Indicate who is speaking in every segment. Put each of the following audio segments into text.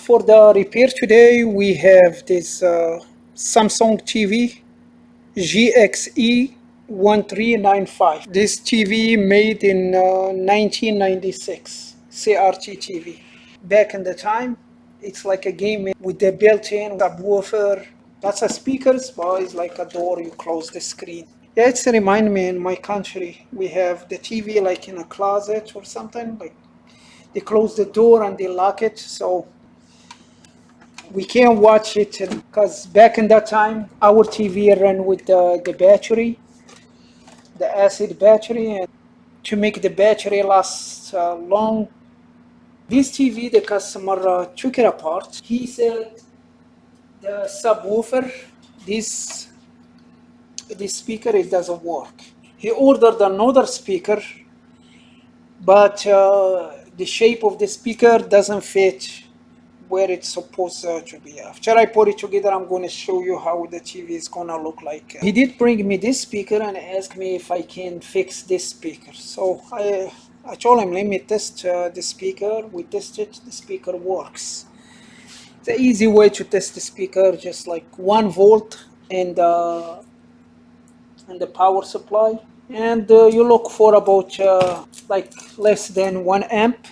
Speaker 1: for the repair today, we have this Samsung TV GXE1395. This TV made in 1996, CRT TV. Back in the time, it's like a game with the built-in subwoofer. That's a speakers, but it's like a door, you close the screen. Yeah, it's remind me in my country, we have the TV like in a closet or something, like they close the door and they lock it, so we can't watch it because back in that time our TV ran with the battery, the acid battery, and to make the battery last long. This TV, the customer took it apart. He said the subwoofer, this speaker, it doesn't work. He ordered another speaker, but the shape of the speaker doesn't fit where it's supposed to be. After I put it together, I'm going to show you how the TV is going to look like. He did bring me this speaker and asked me if I can fix this speaker. So I told him, let me test the speaker. We tested, the speaker works. It's an easy way to test the speaker, just like 1 volt and the power supply. And you look for about like less than 1 amp.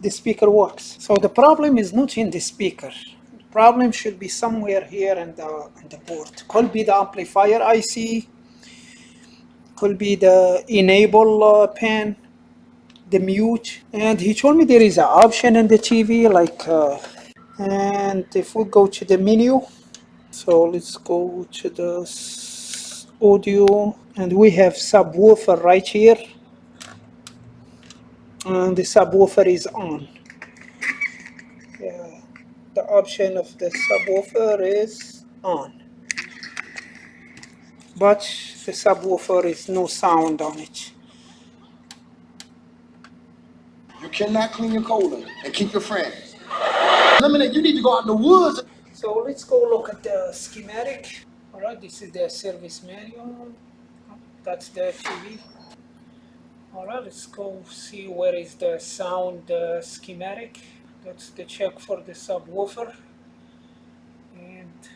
Speaker 1: The speaker works. So the problem is not in the speaker. The problem should be somewhere here in the board. Could be the amplifier IC, could be the enable pin, the mute. And he told me there is an option in the TV, like, and if we go to the menu, so let's go to the audio, and we have subwoofer right here, and the subwoofer is on. The option of the subwoofer is on, but the subwoofer is no sound on it.
Speaker 2: You cannot clean your colon and keep your friends. Eliminate, you need to go out in the woods.
Speaker 1: So let's go look at the schematic. Alright, this is the service manual. That's the TV. Alright, let's go see where is the sound schematic. That's the check for the subwoofer. And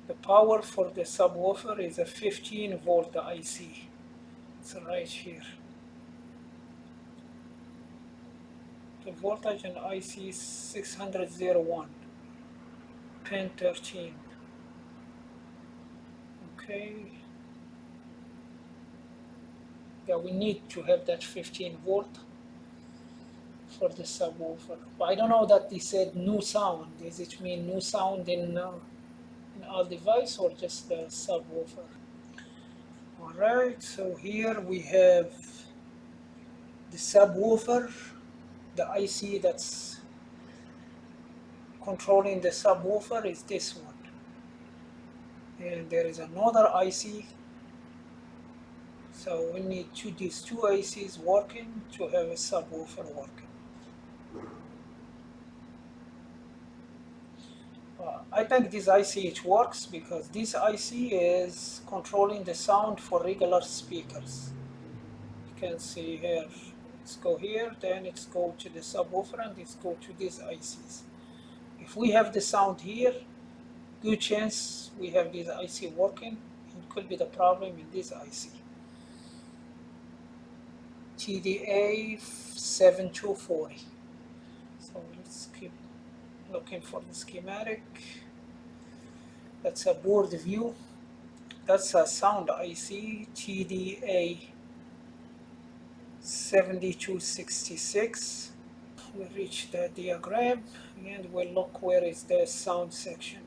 Speaker 1: the power for the subwoofer is a 15 volt IC. It's right here. The voltage in IC is 60001, pin 13. Okay. Yeah, we need to have that 15 volt for the subwoofer. But I don't know that they said no sound. Does it mean no sound in all device or just the subwoofer? Alright, so here we have the subwoofer, the IC that's controlling the subwoofer is this one. And there is another IC. So we need these two ICs working to have a subwoofer working. I think this IC it works because this IC is controlling the sound for regular speakers. You can see here, let's go here, then let's go to the subwoofer and let's go to these ICs. If we have the sound here, good chance we have this IC working. It could be the problem in this IC. TDA7240. So let's keep looking for the schematic. That's a board view. That's a sound IC, TDA7266. We reach the diagram and we'll look where is the sound section.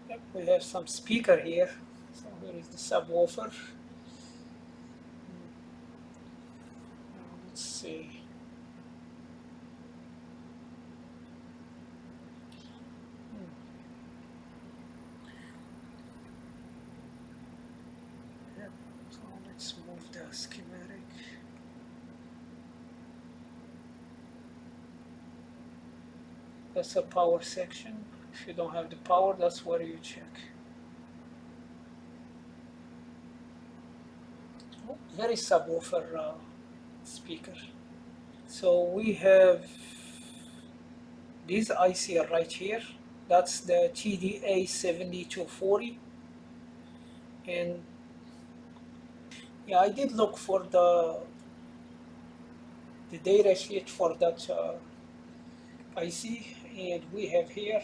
Speaker 1: Yep, we have some speaker here. So here is the subwoofer. Let's see. Yep. So let's move That's a power section. If you don't have the power, that's where you check. Oh, very subwoofer speaker. So we have this IC right here. That's the TDA7240. And yeah, I did look for the data sheet for that IC, and we have here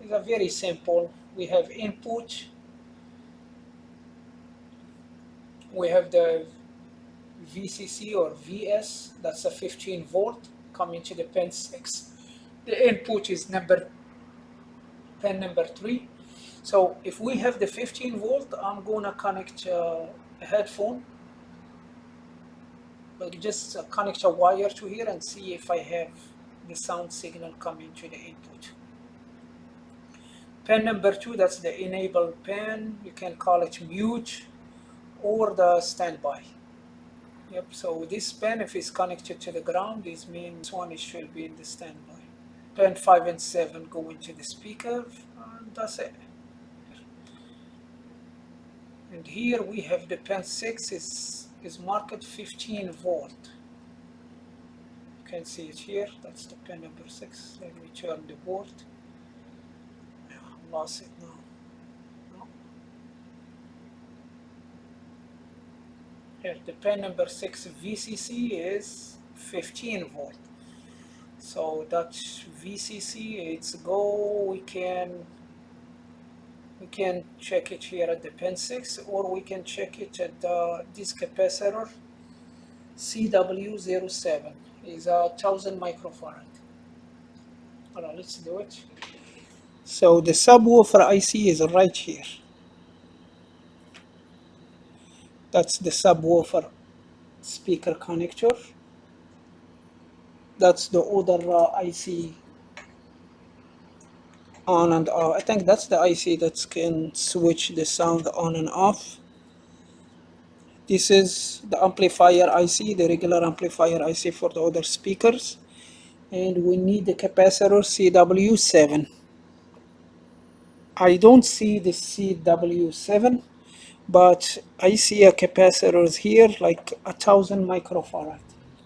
Speaker 1: is a very simple. We have input, we have the VCC or VS, that's a 15 volt coming to the pin 6. The input is pin number 3. So if we have the 15 volt, I'm gonna connect a headphone, like just connect a wire to here and see if I have the sound signal coming to the input. Pin number 2, that's the enable pin. You can call it mute or the standby. Yep, so this pin, if it's connected to the ground, this means one should be in the standby. Pin 5 and 7 go into the speaker, and that's it. And here we have the pin 6 is marked 15 volt. You can see it here, that's the pin number 6. Let me turn the board. I lost it now. Here, the pin number 6 VCC is 15 volt. So that VCC, it's go. We can check it here at the pin 6, or we can check it at this capacitor CW07. Is 1000 microfarad. Alright, let's do it. So the subwoofer IC is right here. That's the subwoofer speaker connector. That's the other IC on and off. I think that's the IC that can switch the sound on and off. This is the amplifier IC, the regular amplifier IC for the other speakers. And we need the capacitor CW7. I don't see the CW7, but I see a capacitors here like 1000 microfarad.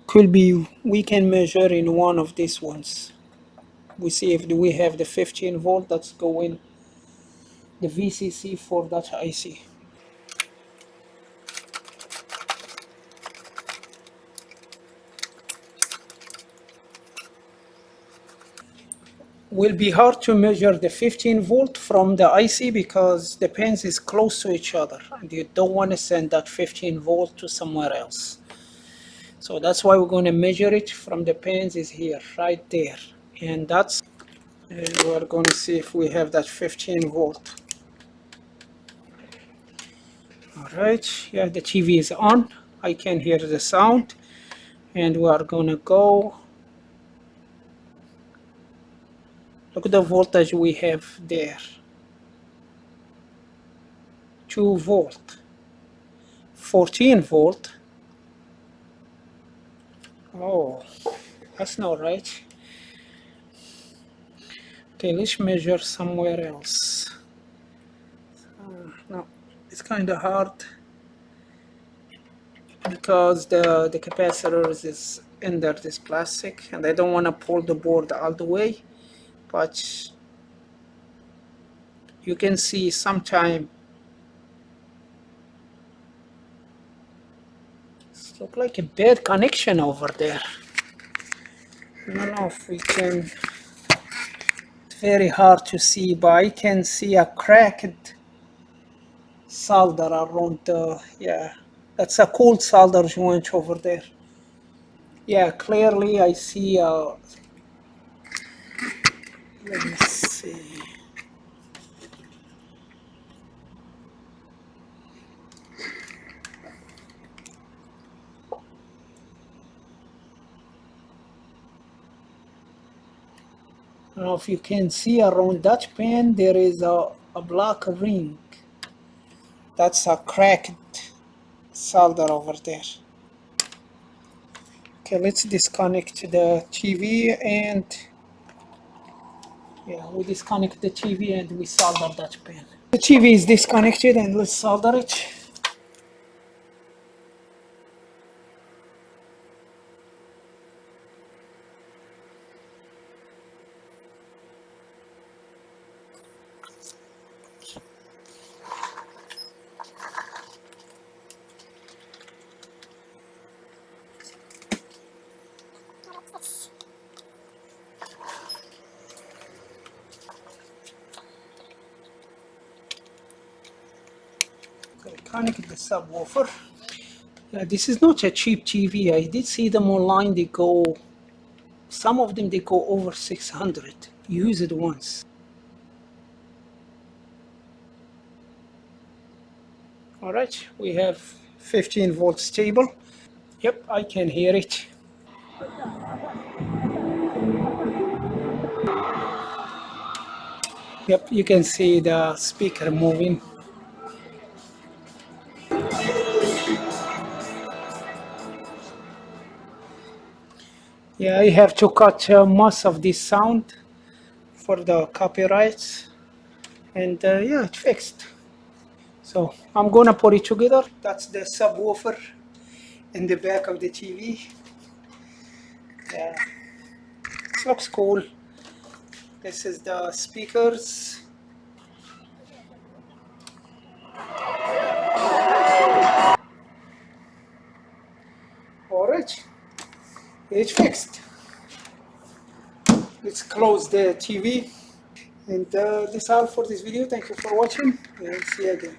Speaker 1: Could be, we can measure in one of these ones. We see if we have the 15 volt that's going the VCC for that IC. Will be hard to measure the 15 volt from the IC because the pins is close to each other and you don't want to send that 15 volt to somewhere else. So that's why we're going to measure it from the pins is here, right there. And that's, we're going to see if we have that 15 volt. Alright, yeah, the TV is on. I can hear the sound. And we are going to go. Look at the voltage we have there. 2 volt. 14 volt. Oh, that's not right. Okay, let's measure somewhere else. No, it's kind of hard because the capacitor is under this plastic and I don't want to pull the board all the way, but you can see sometime it looks like a bad connection over there. I don't know if we can, it's very hard to see, but I can see a cracked solder around the, yeah, that's a cold solder joint over there. Yeah, clearly I see let me see. I don't know if you can see around that pin there is a black ring. That's a cracked solder over there. Okay, let's disconnect the TV and yeah, we disconnect the TV and we solder that pin. The TV is disconnected and let's solder it. Connect the subwoofer. This is not a cheap TV. I did see them online. They go, some of them they go over 600. Use it once. All right, we have 15 volts stable. Yep, I can hear it. Yep, you can see the speaker moving. Yeah, I have to cut most of this sound for the copyrights, and yeah, it fixed. So I'm gonna put it together. That's the subwoofer in the back of the TV. Yeah, it looks cool. This is the speakers. Alright, it's fixed. Let's close the TV. And that's all for this video. Thank you for watching and see you again.